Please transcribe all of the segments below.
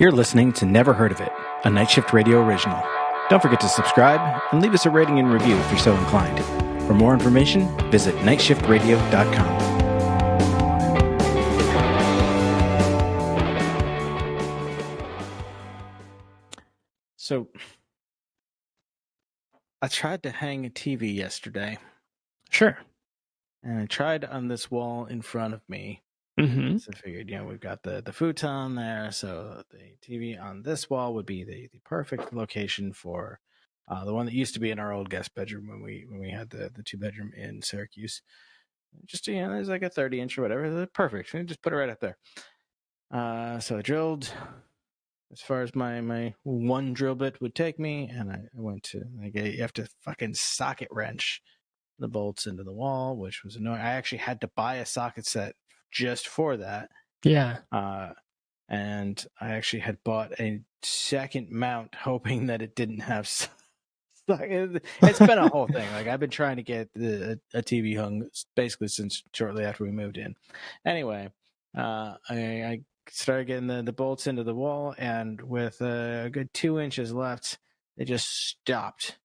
You're listening to Never Heard of It, a Night Shift Radio original. Don't forget to subscribe and leave us a rating and review if you're so inclined. For more information, visit nightshiftradio.com. So, I tried to hang a TV yesterday. Sure. And I tried on this wall in front of me. Mm-hmm. So I figured, we've got the futon there, so the TV on this wall would be the perfect location for the one that used to be in our old guest bedroom when we had the 2-bedroom in Syracuse. Just, there's like a 30-inch or whatever. Perfect. Just put it right up there. So I drilled as far as my one drill bit would take me, and I went to, you have to fucking socket wrench the bolts into the wall, which was annoying. I actually had to buy a socket set just for that. Yeah. And I actually had bought a second mount hoping that it didn't have it's been a whole thing. Like, I've been trying to get a TV hung basically since shortly after we moved in. Anyway, I started getting the bolts into the wall, and with a good 2 inches left, they just stopped.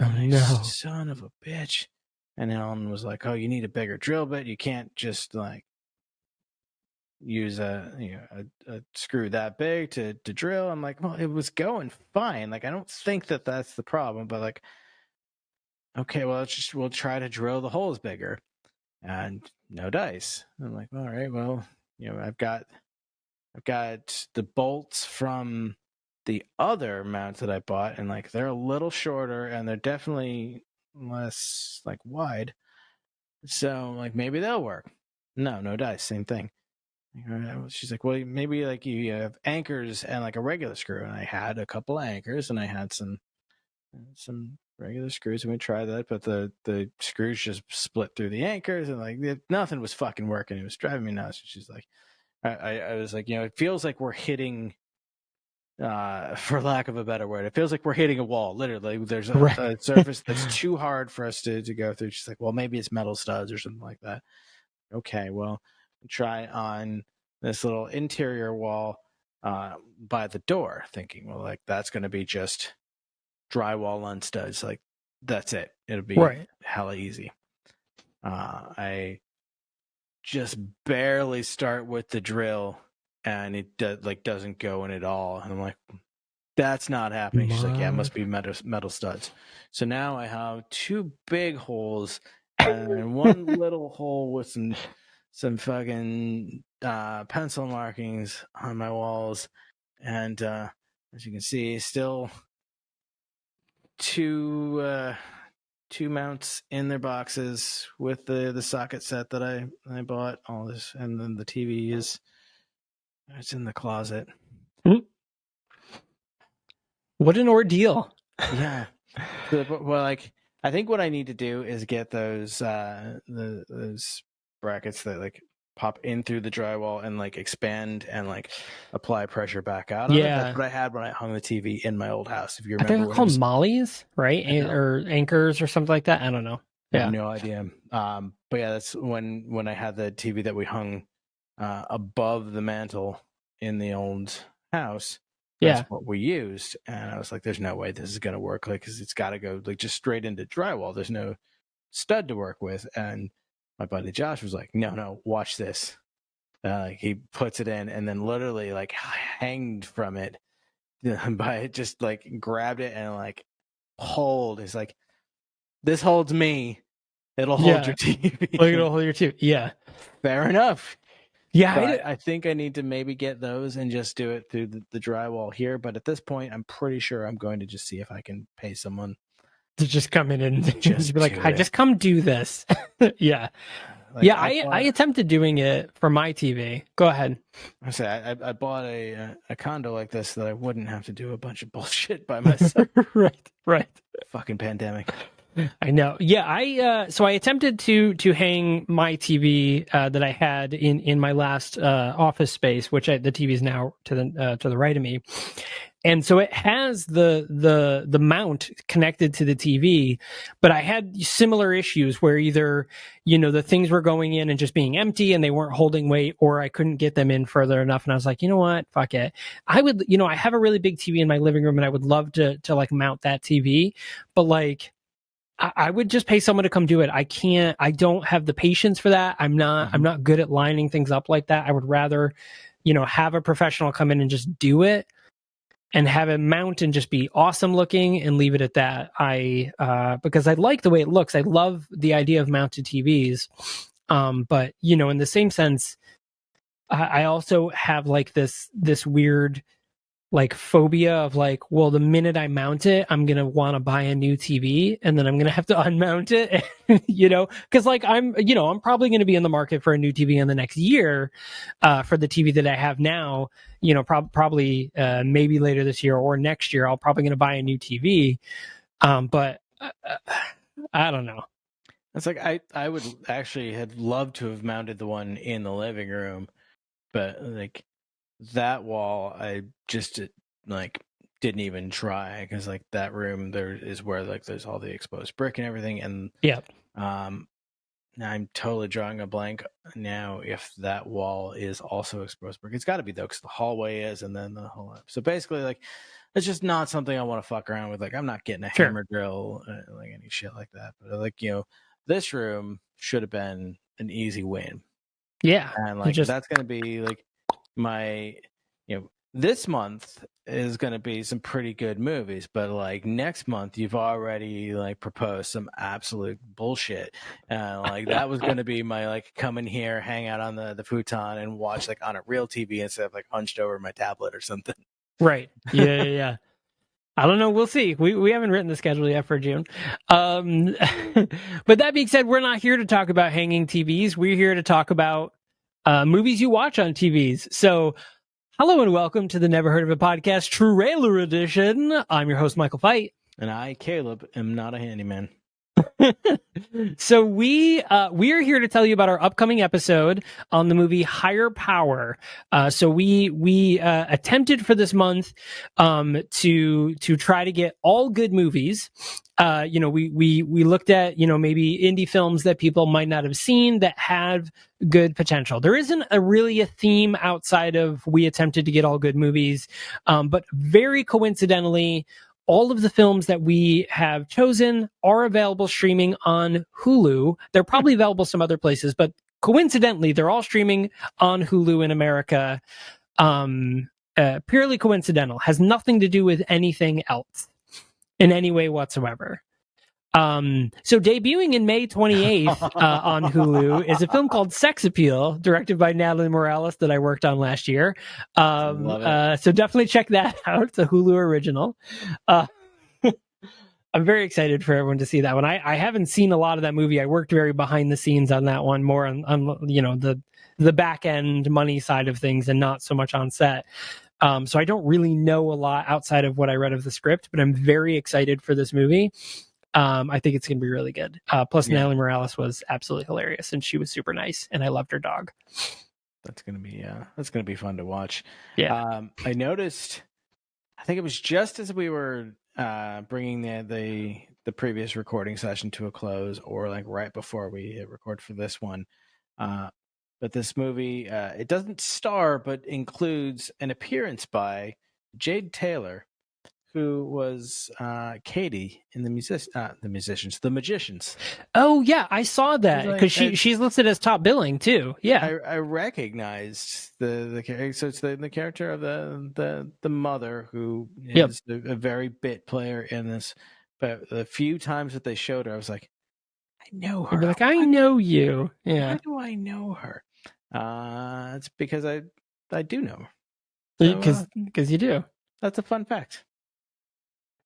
Oh, no. Son of a bitch. And Ellen was like, "Oh, you need a bigger drill bit. You can't just like use a screw that big to drill." I'm like, well, it was going fine. Like, I don't think that's the problem, but like, okay, well, we'll try to drill the holes bigger, and no dice. I'm like, all right, well, I've got the bolts from the other mounts that I bought, and like, they're a little shorter and they're definitely less like wide. So like, maybe they'll work. No dice, same thing. She's like, well, maybe like you have anchors and like a regular screw. And I had a couple of anchors, and I had some regular screws, and we tried that, but the screws just split through the anchors, and like nothing was fucking working. It was driving me nuts. She's like, I was like, it feels like we're hitting, for lack of a better word, it feels like we're hitting a wall. Literally, there's a surface that's too hard for us to go through. She's like, well, maybe it's metal studs or something like that. Okay, well, try on this little interior wall by the door, thinking, well, like, that's going to be just drywall on studs. Like, that's it. It'll be hella easy. I just barely start with the drill, and it doesn't go in at all. And I'm like, that's not happening. She's like, yeah, it must be metal studs. So now I have 2 big holes and one little hole with some fucking pencil markings on my walls, and as you can see, still two mounts in their boxes with the socket set that I bought. All this, and then the TV it's in the closet. What an ordeal! Yeah. Well, like, I think what I need to do is get those those brackets that like pop in through the drywall and like expand and like apply pressure back out. Yeah, that's what I had when I hung the TV in my old house. If you I remember, think they're called mollies, right? Or anchors or something like that. I don't know. Yeah, no idea. But yeah, that's when I had the TV that we hung above the mantle in the old house. That's what we used, and I was like, "There's no way this is gonna work, like, because it's got to go like just straight into drywall. There's no stud to work with." And my buddy Josh was like, "No, watch this." He puts it in, and then literally like hanged from it by just like grabbed it and like hold. He's like, "This holds me. It'll hold your TV. Like, it'll hold your TV." Yeah, fair enough. Yeah, so I think I need to maybe get those and just do it through the drywall here. But at this point, I'm pretty sure I'm going to just see if I can pay someone to just come in and just be like, "I just come do this." Yeah. Like, I attempted doing it for my TV. Go ahead. I bought a condo like this that I wouldn't have to do a bunch of bullshit by myself. Right. Fucking pandemic. I know. Yeah, I attempted to hang my TV that I had in my last office space, which the TV is now to the right of me. And so it has the mount connected to the TV, but I had similar issues where either, the things were going in and just being empty and they weren't holding weight, or I couldn't get them in further enough. And I was like, you know what? Fuck it. I would, I have a really big TV in my living room and I would love to like mount that TV, but like, I would just pay someone to come do it. I don't have the patience for that. I'm not good at lining things up like that. I would rather, have a professional come in and just do it and have it mount and just be awesome looking and leave it at that. Because I like the way it looks. I love the idea of mounted TVs. But in the same sense, I also have like this weird like phobia of like, well, the minute I mount it, I'm going to want to buy a new TV and then I'm going to have to unmount it, cause like I'm probably going to be in the market for a new TV in the next year, for the TV that I have now, probably, maybe later this year or next year, I'll probably going to buy a new TV. But I don't know. It's like, I would actually have loved to have mounted the one in the living room, but like, that wall I just like didn't even try, because like that room there is where like there's all the exposed brick and everything, and now I'm totally drawing a blank now if that wall is also exposed brick. It's got to be though, because the hallway is, and then the whole so basically like it's just not something I want to fuck around with. Like I'm not getting a hammer drill, like any shit like that. But like this room should have been an easy win. Yeah, and like that's gonna be like my this month is going to be some pretty good movies, but like next month you've already like proposed some absolute bullshit, and like that was going to be my like come in here, hang out on the futon and watch like on a real TV instead of like hunched over my tablet or something. Right. Yeah. I don't know. We'll see. We haven't written the schedule yet for June. But that being said, we're not here to talk about hanging TVs. We're here to talk about movies you watch on TVs. So hello and welcome to the Never Heard of It podcast, Trailer Edition. I'm your host, Michael Fight. And I, Caleb, am not a handyman. So we are here to tell you about our upcoming episode on the movie Higher Power. So we attempted for this month to try to get all good movies. We looked at maybe indie films that people might not have seen that have good potential. There isn't really a theme outside of we attempted to get all good movies, but very coincidentally, all of the films that we have chosen are available streaming on Hulu. They're probably available some other places, but coincidentally, they're all streaming on Hulu in America. Purely coincidental. Has nothing to do with anything else in any way whatsoever. So debuting in May 28th on Hulu is a film called Sex Appeal, directed by Natalie Morales that I worked on last year. So definitely check that out. It's a Hulu original. I'm very excited for everyone to see that one. I haven't seen a lot of that movie. I worked very behind the scenes on that one, more on the back end money side of things and not so much on set. So I don't really know a lot outside of what I read of the script, but I'm very excited for this movie. I think it's going to be really good. Plus, Natalie Morales was absolutely hilarious, and she was super nice, and I loved her dog. That's going to be fun to watch. Yeah. I noticed, I think it was just as we were bringing the previous recording session to a close, or like right before we hit record for this one. But this movie, it doesn't star, but includes an appearance by Jade Taylor, who was Katie in The Magicians. Oh yeah, I saw that because she's listed as top billing too. Yeah, I recognized the character. So it's the character of the mother who is a very bit player in this. But the few times that they showed her, I was like, I know her. You'd be like, I know you. Yeah. How do I know her? It's because I do know her. Because you do. That's a fun fact.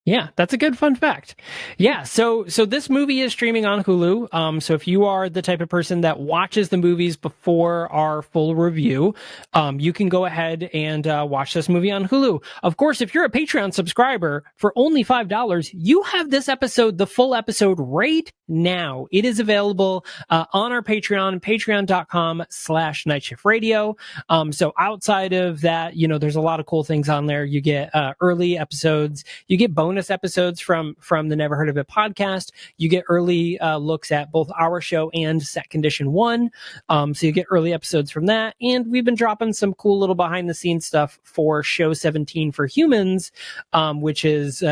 Yeah, that's a good fun fact. Yeah, so this movie is streaming on Hulu. So if you are the type of person that watches the movies before our full review, you can go ahead and watch this movie on Hulu. Of course, if you're a Patreon subscriber for only $5, you have this episode, the full episode, right now. It is available on our Patreon, patreon.com/nightshiftradio. So outside of that, there's a lot of cool things on there. You get early episodes. You get bonus episodes from the Never Heard of It podcast. You get early looks at both our show and Set Condition 1. So you get early episodes from that. And we've been dropping some cool little behind the scenes stuff for show 17 for humans, which is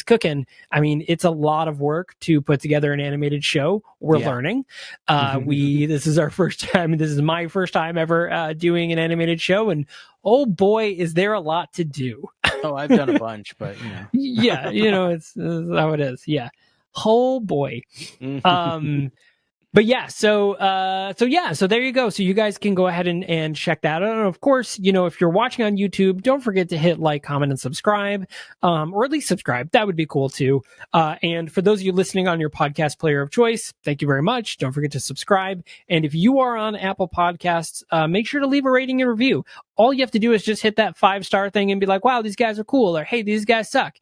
cooking. I mean, it's a lot of work to put together an animated show. We're learning. This is our first time. This is my first time ever doing an animated show, and oh boy, is there a lot to do. Oh, I've done a bunch, but yeah, it's how it is. Yeah. Oh boy. But yeah, so there you go. So you guys can go ahead and check that out. And of course, if you're watching on YouTube, don't forget to hit like, comment, and subscribe, or at least subscribe. That would be cool too. And for those of you listening on your podcast player of choice, thank you very much. Don't forget to subscribe. And if you are on Apple Podcasts, make sure to leave a rating and review. All you have to do is just hit that 5-star thing and be like, wow, these guys are cool, or hey, these guys suck,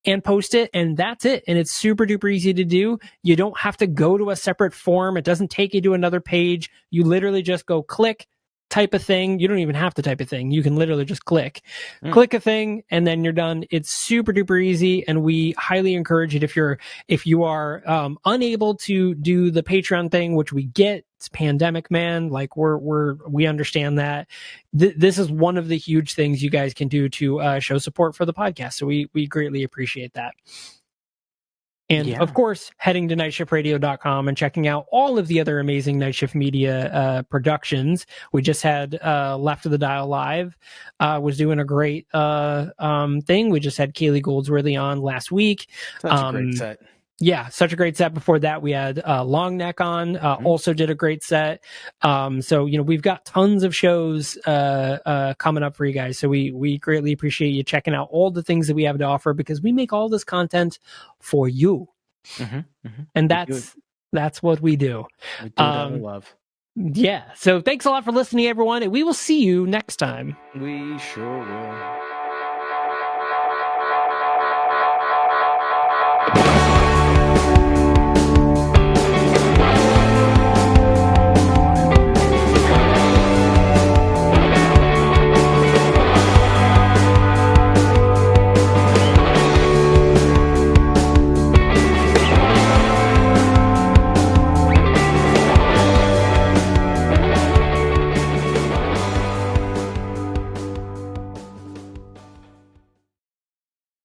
and post it, and that's it. And it's super duper easy to do. You don't have to go to a separate form. It doesn't take you to another page. You literally just go click, type a thing. You don't even have to type a thing. You can literally just click a thing, and then you're done. It's super duper easy, and we highly encourage it. If you are unable to do the Patreon thing, which we get, it's pandemic, man. Like we understand that. This is one of the huge things you guys can do to show support for the podcast. So we greatly appreciate that. And of course, heading to nightshiftradio.com and checking out all of the other amazing Night Shift Media productions. We just had Left of the Dial Live was doing a great thing. We just had Kaylee Goldsworthy on last week. Such a great set. Yeah, such a great set. Before that, we had Long Neck on, also did a great set. So, we've got tons of shows coming up for you guys. So we greatly appreciate you checking out all the things that we have to offer, because we make all this content for you. And that's what we do. We do it out of love. Yeah. So thanks a lot for listening, everyone. And we will see you next time. We sure will.